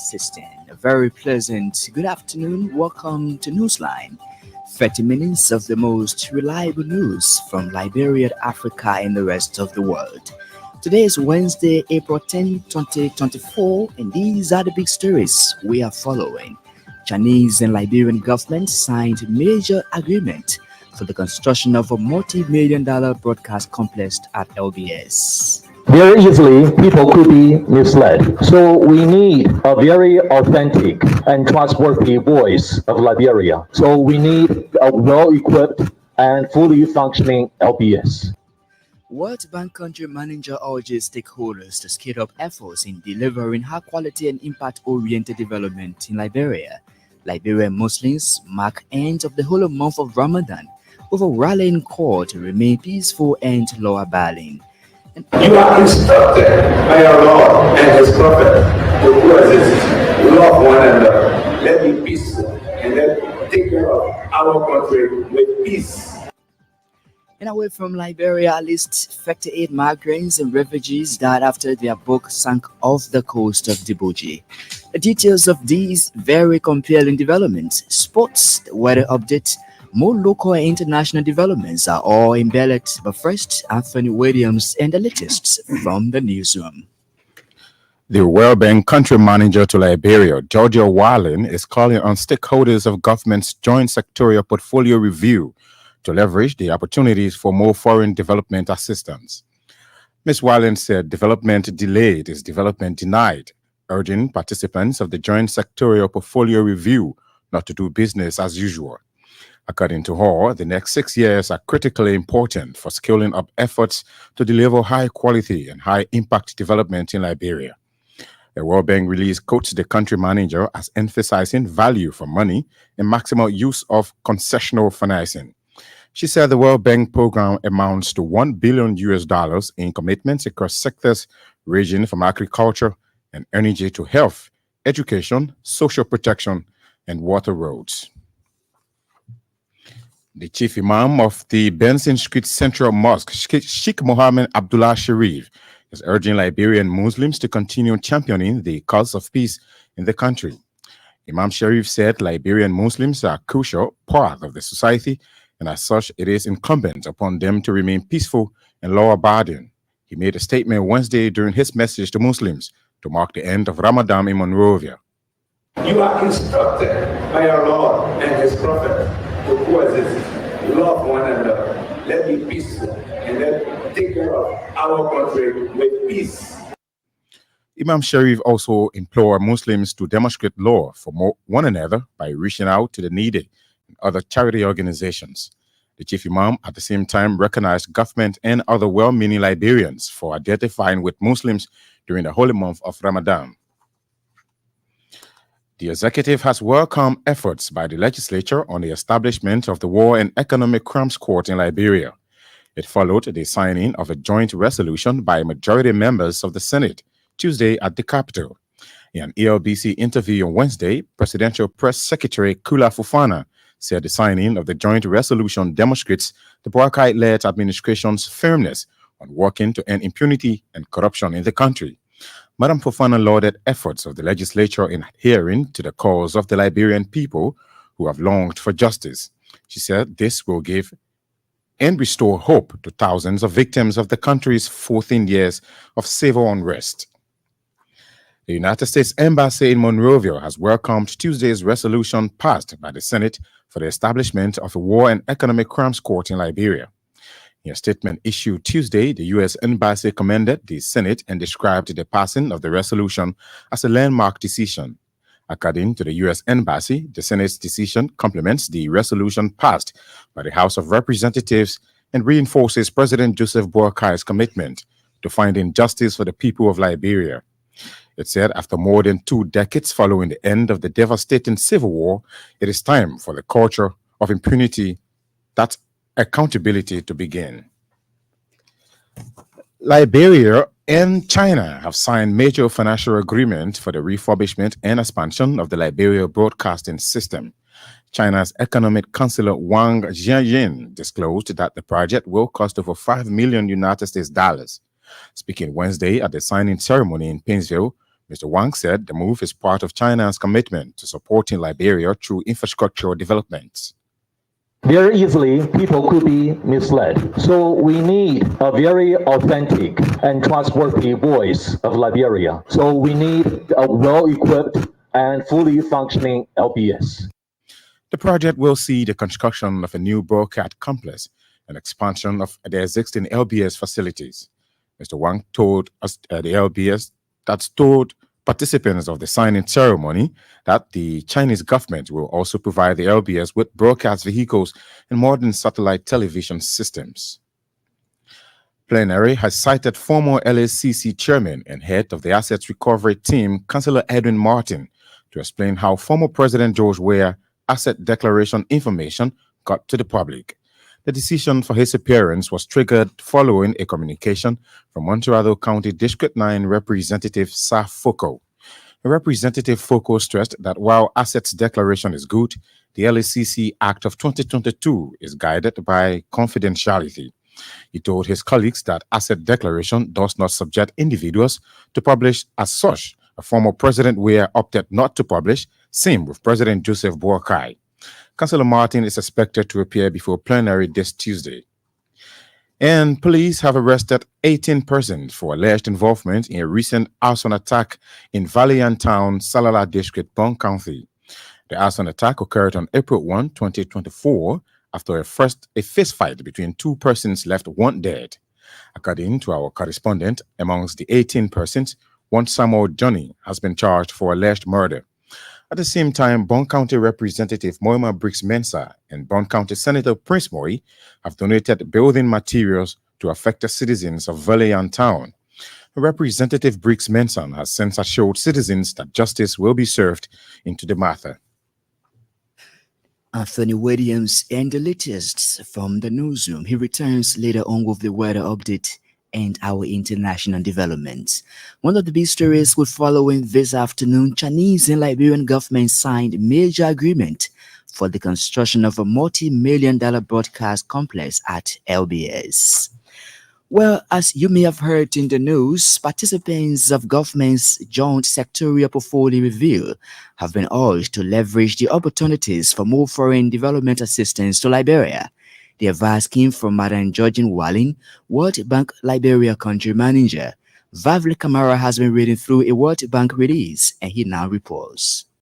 assistant. A very pleasant good afternoon. Welcome to Newsline. 30 minutes of the most reliable news from Liberia, Africa, and the rest of the world. Today is Wednesday, April 10, 2024, and these are the big stories we are following. Chinese and Liberian governments signed major agreement for the construction of a multi-million-dollar broadcast complex at LBS. Very easily, people could be misled. So we need a very authentic and trustworthy voice of Liberia. So we need a well-equipped and fully functioning LBS. World Bank country manager urges stakeholders to scale up efforts in delivering high quality and impact-oriented development in Liberia. Liberian Muslims mark end of the holy month of Ramadan with a rallying call to remain peaceful and law-abiding. You are instructed by your Lord and His Prophet to coexist, love one another, let be peaceful, and let take care of our country with peace. And away from Liberia, at least 38 migrants and refugees died after their boat sank off the coast of Djibouti. The details of these very compelling developments, sports, the weather update, more local and international developments are all embedded. But first, Anthony Williams and the latest from the newsroom. The World Bank country manager to Liberia, Georgia Wallen, is calling on stakeholders of government's joint sectorial portfolio review to leverage the opportunities for more foreign development assistance. Ms. Wallen said development delayed is development denied, urging participants of the joint sectorial portfolio review not to do business as usual. According to her, the next 6 years are critically important for scaling up efforts to deliver high quality and high impact development in Liberia. The World Bank release quotes the country manager as emphasizing value for money and maximal use of concessional financing. She said the World Bank program amounts to $1 billion in commitments across sectors ranging from agriculture and energy to health, education, social protection, and water roads. The chief imam of the Benson Street Central Mosque, Sheikh Mohammed Abdullah Sharif, is urging Liberian Muslims to continue championing the cause of peace in the country. Imam Sharif said Liberian Muslims are a crucial part of the society, and as such, it is incumbent upon them to remain peaceful and law-abiding. He made a statement Wednesday during his message to Muslims to mark the end of Ramadan in Monrovia. You are instructed by your Lord and His Prophet to coexist, love one another, let be peaceful, and let take care of our country with peace. Imam Sharif also implored Muslims to demonstrate love for one another by reaching out to the needy and other charity organizations. The chief imam at the same time recognized government and other well-meaning Liberians for identifying with Muslims during the holy month of Ramadan. The executive has welcomed efforts by the legislature on the establishment of the War and Economic Crimes Court in Liberia. It followed the signing of a joint resolution by majority members of the Senate Tuesday at the Capitol. In an ELBC interview on Wednesday, Presidential Press Secretary Kula Fufana said the signing of the joint resolution demonstrates the Boakai-led administration's firmness on working to end impunity and corruption in the country. Madam Fofana lauded efforts of the legislature in adhering to the cause of the Liberian people who have longed for justice. She said this will give and restore hope to thousands of victims of the country's 14 years of civil unrest. The United States Embassy in Monrovia has welcomed Tuesday's resolution passed by the Senate for the establishment of a War and Economic Crimes Court in Liberia. In a statement issued Tuesday, the U.S. Embassy commended the Senate and described the passing of the resolution as a landmark decision. According to the U.S. Embassy, the Senate's decision complements the resolution passed by the House of Representatives and reinforces President Joseph Boakai's commitment to finding justice for the people of Liberia. It said after more than 2 decades following the end of the devastating civil war, it is time for the culture of impunity, that accountability to begin. Liberia and China have signed major financial agreement for the refurbishment and expansion of the Liberia broadcasting system. China's economic counselor Wang Jianyin disclosed that the project will cost over $5 million United States dollars. Speaking Wednesday at the signing ceremony in Painesville, Mr. Wang said the move is part of China's commitment to supporting Liberia through infrastructural developments. Very easily, people could be misled. So we need a very authentic and trustworthy voice of Liberia. So we need a well-equipped and fully functioning LBS. The project will see the construction of a new broadcast complex and expansion of the existing LBS facilities. Mr. Wang told us the LBS that told participants of the signing ceremony that the Chinese government will also provide the LBS with broadcast vehicles and modern satellite television systems. Plenary has cited former LACC chairman and head of the Assets Recovery Team, Councillor Edwin Martin, to explain how former President George Weah asset declaration information got to the public. The decision for his appearance was triggered following a communication from Montreal County District 9 Representative Sa Foko. Representative Foko stressed that while assets declaration is good, the LACC Act of 2022 is guided by confidentiality. He told his colleagues that asset declaration does not subject individuals to publish as such. A former President Weah opted not to publish, same with President Joseph Boakai. Councillor Martin is expected to appear before plenary this Tuesday. And police have arrested 18 persons for alleged involvement in a recent arson attack in Valiant Town, Salala District, Bon County. The arson attack occurred on April 1, 2024, after a fist fight between two persons left one dead. According to our correspondent, amongst the 18 persons, one Samuel Johnny has been charged for alleged murder. At the same time, Bon County Representative Moima Briggs Mensah and Bon County Senator Prince Moi have donated building materials to affected citizens of Valiant Town. Representative Briggs Mensah has since assured citizens that justice will be served into the matter. Anthony Williams and the latest from the newsroom. He returns later on with the weather update and our international developments. One of the big stories we're following this afternoon, Chinese and Liberian governments signed a major agreement for the construction of a multi-million-dollar broadcast complex at LBS. Well, as you may have heard in the news, participants of government's joint sectorial portfolio review have been urged to leverage the opportunities for more foreign development assistance to Liberia. The advice came from Madam Georgine Wallin, World Bank Liberia Country Manager. Vavli Kamara has been reading through a World Bank release, and he now reports.